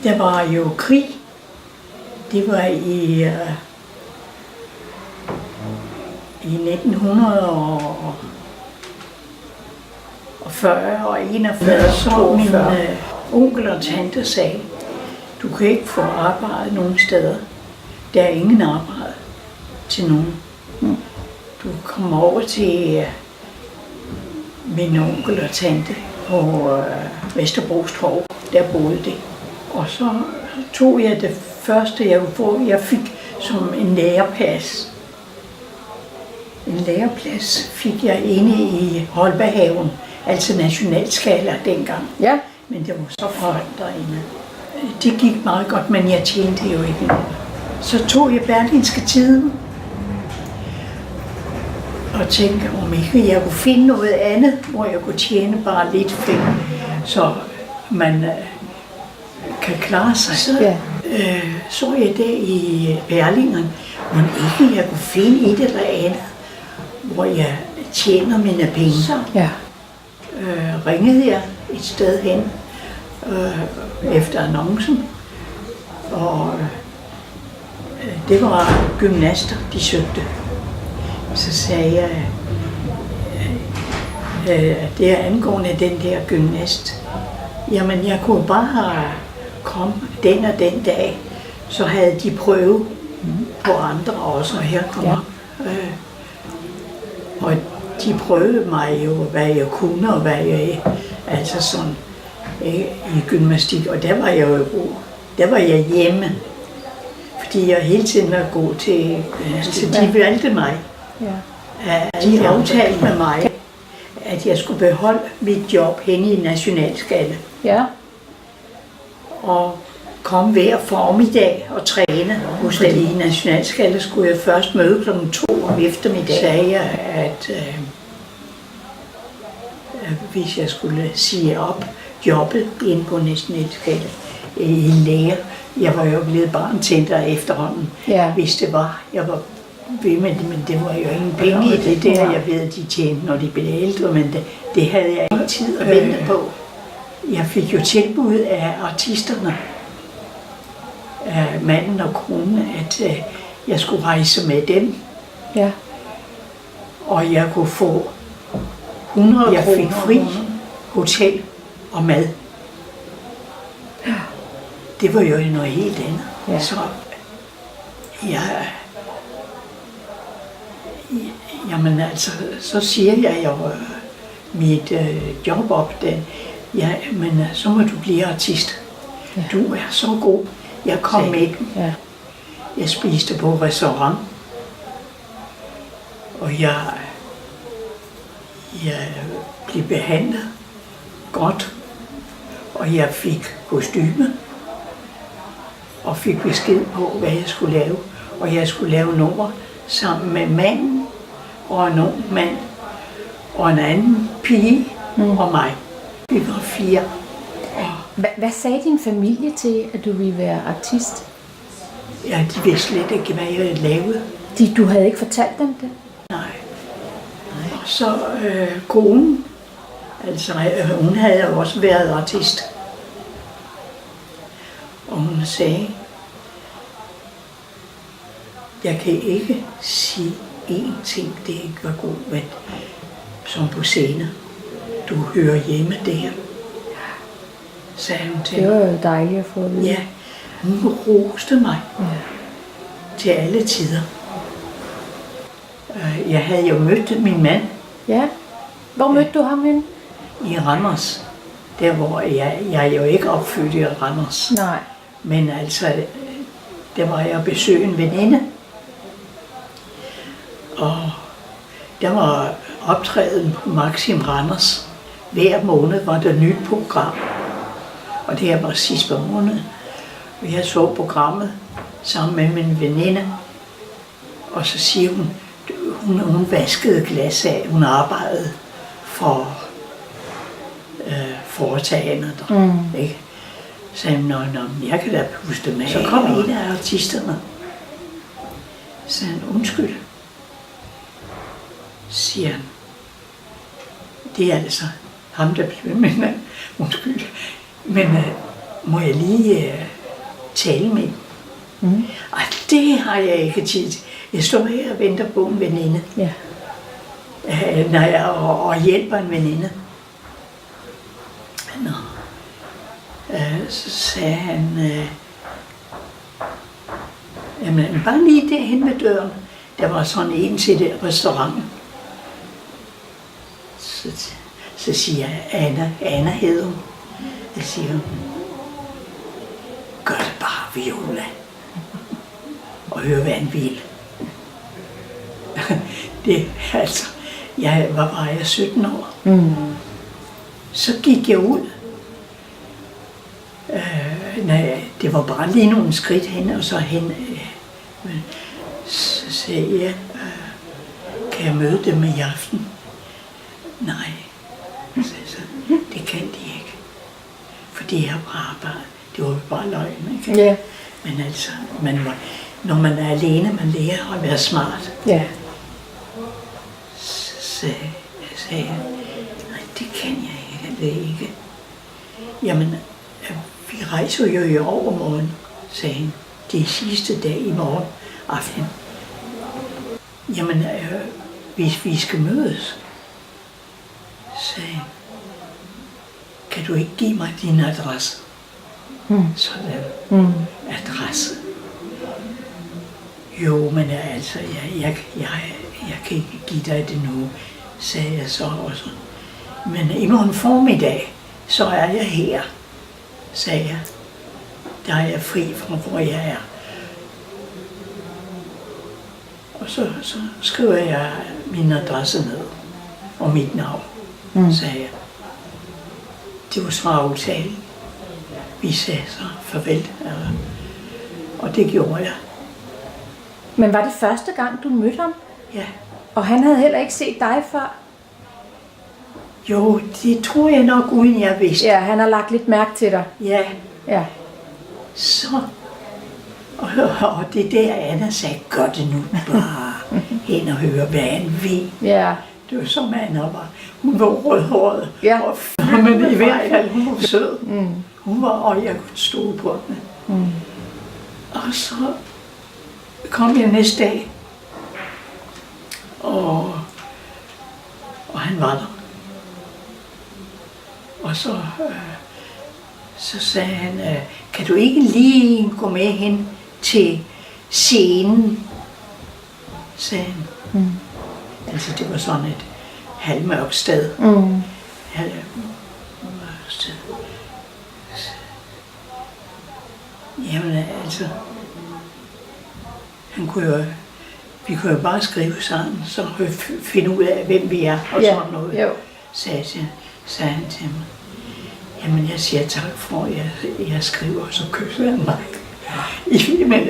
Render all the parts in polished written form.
Der var jo krig. Det var i 1940 og 41, så min onkel og tante sagde, du kan ikke få arbejde nogen steder. Der er ingen arbejde til nogen. Du kommer over til min onkel og tante på Vesterbros Torv. Der boede det. Og så tog jeg det første, jeg kunne få. Jeg fik som en læreplads. En læreplads fik jeg inde i Holberghaven, altså nationalskala dengang. Ja. Men det var så flot derinde. Det gik meget godt, men jeg tjente jo ikke noget. Så tog jeg Berlingske Tiden og tænkte, om ikke jeg kunne finde noget andet, hvor jeg kunne tjene bare lidt fedt, så man kan klare sig. Så jeg der i Berlingeren, men ikke jeg kunne finde et eller andet, hvor jeg tjener mine penge. Så ringede jeg et sted hen efter annoncen, og det var gymnaster, de søgte. Så sagde jeg, det er angående den der gymnast. Jamen, jeg kunne bare komme den og den dag, så havde de prøvet på andre også, og her kom og de prøvede mig jo, hvad jeg kunne, og hvad jeg, altså sådan, i gymnastik, og der var jeg jo der var jeg hjemme, fordi jeg hele tiden var god til gymnastik. Så de valgte mig. De aftalte med mig, at jeg skulle beholde mit job henne i Nationalskala. Ja. Og komme hver formiddag og træne hos den i Nationalskala. Skulle jeg først møde klokken 2 om eftermiddag. Sagde jeg, at hvis jeg skulle sige op jobbet inde på Nationalskala i læger. Jeg var jo blevet barntender efterhånden, hvis det var. Jeg var men det var jo ingen penge i det der, jeg ved, at de tjente, når de blev ældre, men det havde jeg ikke tid at vente på. Jeg fik jo tilbud af artisterne, af manden og konen, at jeg skulle rejse med dem. Ja. Og jeg kunne få 100 kroner. Jeg fik fri hotel og mad. Det var jo noget helt andet. Ja. Så jamen altså, så siger jeg jo mit job op, men så må du blive artist. Ja. Du er så god. Jeg kom med den. Ja. Jeg spiste på restaurant, og jeg blev behandlet godt, og jeg fik kostyme, og fik besked på, hvad jeg skulle lave. Og jeg skulle lave nummer sammen med manden, og en ung mand, og en anden pige, og mig. Vi var 4. Hvad sagde din familie til, at du ville være artist? Ja, de vidste slet ikke, hvad jeg lavede. Du havde ikke fortalt dem det? Nej. Og så konen, altså hun havde jo også været artist. Og hun sagde, jeg kan ikke sige én ting, det ikke var god, men som på scene. Du hører hjemme der, sagde hun til. Det var jo dejligt at få at vide. Ja, hun roste mig til alle tider. Jeg havde jo mødt min mand. Ja, hvor mødte du ham hen? I Randers. Der hvor jeg er jo ikke opfødt i Randers. Nej. Men altså, der var jeg at besøge en veninde. Og der var optræden på Maxim Randers. Hver måned var der et nyt program. Og det her var sidst på måned. Og jeg så programmet sammen med min veninde. Og så siger hun vaskede glas af. Hun arbejdede for foretagende der. Ikke? Så sagde hun, jeg kan da puste med. Så kom en af artisterne. Så sagde han, undskyld. Siger han. Det er ham, der blev med mig. Undskyld. Men må jeg lige tale med dem. Og det har jeg ikke tid til. Jeg står her og venter på en veninde. Ja. Og hjælper en veninde. Nå. Så sagde han, jamen bare lige derhen ved døren. Der var sådan en til den restaurant. Så siger jeg, Anna hedder hun. Jeg siger hun, gør det bare, Viola. Og hør, hvad han vil. Det, altså, jeg var bare 17 år. Så gik jeg ud. Det var bare lige nogle skridt hen, og så hen. Så sagde jeg, kan jeg møde dem i aften? Nej, så, det kan de ikke. For det er bare, det var bare løgn, ikke? Ja. Men altså, når man er alene, man lærer at være smart. Ja. Så sagde jeg, nej, det kan jeg ikke, det ikke. Jamen, vi rejser jo i overmorgen, sagde han. Det er sidste dag i morgen aften. Jamen, hvis vi skal mødes, sagde han, kan du ikke give mig din adresse? Sådan, adresse. Jo, men altså, jeg kan ikke give dig det nu, sagde jeg så også. Men i morgen formiddag, så er jeg her, sagde jeg. Der er jeg fri fra, hvor jeg er. Og så skriver jeg min adresse ned, og mit navn, sagde jeg. Det var så aftalen. Vi sagde så farvel, og det gjorde jeg. Men var det første gang, du mødte ham? Ja. Og han havde heller ikke set dig før? Jo, det tror jeg nok, uden jeg vidste. Ja, han har lagt lidt mærke til dig. Ja. Ja. Så, og det der Anna sagde, gør det nu bare hen og høre, hvad han vil. Ja. Det var som Anna var. Hun var rødhåret. Ja. Men i hvert fald, hun var sød. Hun var, og jeg kunne stole på hende. Og så kom jeg næste dag, og han var der. Og så sagde han, kan du ikke lige gå med hen til scenen, sagde han. Altså det var sådan et halvmørkt sted. Halvmørkt sted. Jamen altså, vi kunne jo bare skrive sammen, så finde ud af, hvem vi er og sådan noget, sagde han til mig. Jamen jeg siger tak for, at jeg skriver, så kysser han mig. Men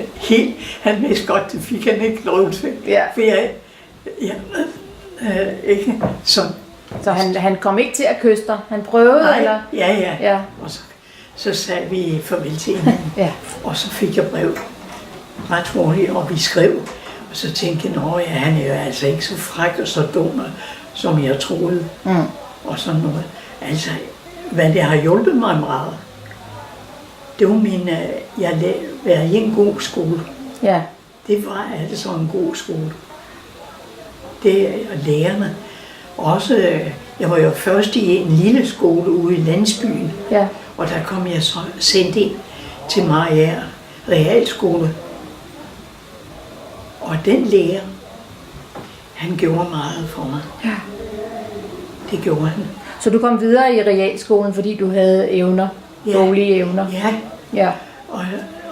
han vidste godt, det fik han ikke lov til. Ja. For ikke sådan. Så han kom ikke til at kysse dig? Han prøvede? Nej, eller? Ja. Og så sagde vi farvel til hinanden. Ja. Og så fik jeg brev ret hurtigt, og vi skrev. Og så tænkte jeg, han er jo altså ikke så fræk og så dum, som jeg troede. Og sådan noget. Altså, hvad det har hjulpet mig meget, det var jeg var i en god skole. Ja. Det var altså en god skole. Det og lærerne. Også, jeg var jo først i en lille skole ude i landsbyen. Ja. Og der kom jeg så sendt ind til Maria Realskole. Og den lærer, han gjorde meget for mig. Ja. Det gjorde han. Så du kom videre i realskolen, fordi du havde evner, boglige evner? Ja.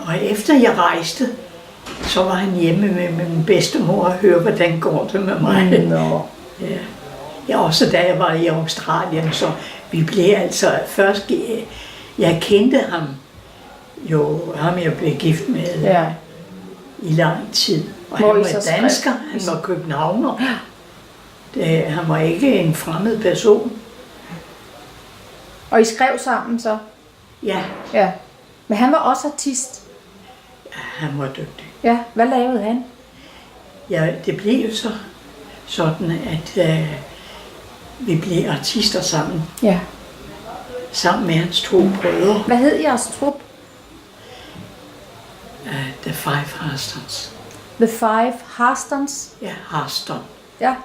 Og efter jeg rejste, så var han hjemme med min bedstemor og hørte, hvordan går det med mig. Ja, også da jeg var i Australien, så vi blev altså først... Jeg kendte ham jeg blev gift med i lang tid. Og han var dansker, han var københavner. Han var ikke en fremmed person. Og I skrev sammen så? Ja. Men han var også artist? Ja, han var dygtig. Ja, hvad lavede han? Ja, det blev jo så sådan, at vi blev artister sammen. Ja. Sammen med hans 2 brødre. Hvad hed jeres trup? The Five Harstons. The Five Harstons? Ja, Harston. Ja.